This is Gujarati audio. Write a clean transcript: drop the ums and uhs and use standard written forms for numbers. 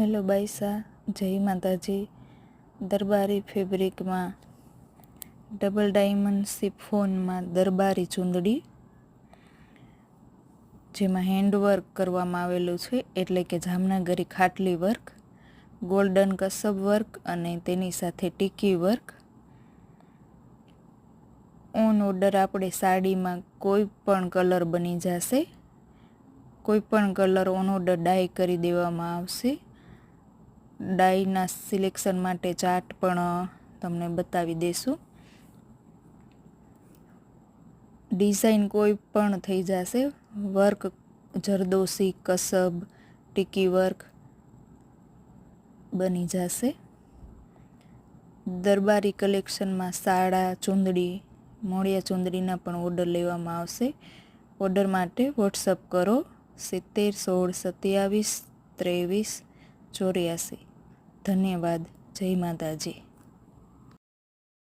હેલો બાઈસા, જય માતાજી। દરબારી ફેબ્રિકમાં ડબલ ડાયમંડ સિફોનમાં દરબારી ચૂંદડી, જેમાં હેન્ડવર્ક કરવામાં આવેલું છે, એટલે કે જામનગરી ખાટલી વર્ક, ગોલ્ડન કસબ વર્ક અને તેની સાથે ટીકી વર્ક। ઓન ઓર્ડર આપણે સાડીમાં કોઈ પણ કલર બની જશે, કોઈ પણ કલર ઓન ઓર્ડર ડાય કરી દેવામાં આવશે। ડાયના સિલેક્શન માટે ચાર્ટ પણ તમને બતાવી દેશું। ડિઝાઇન કોઈ પણ થઈ જશે, વર્ક જરદોશી, કસબ, ટીકી વર્ક બની જશે। દરબારી કલેક્શનમાં સાડા, ચૂંદડી, મોડિયા ચૂંદડીના પણ ઓર્ડર લેવામાં આવશે। ઓર્ડર માટે વોટ્સઅપ કરો 70 16 27 23 84। ધન્યવાદ। જય માતાજી।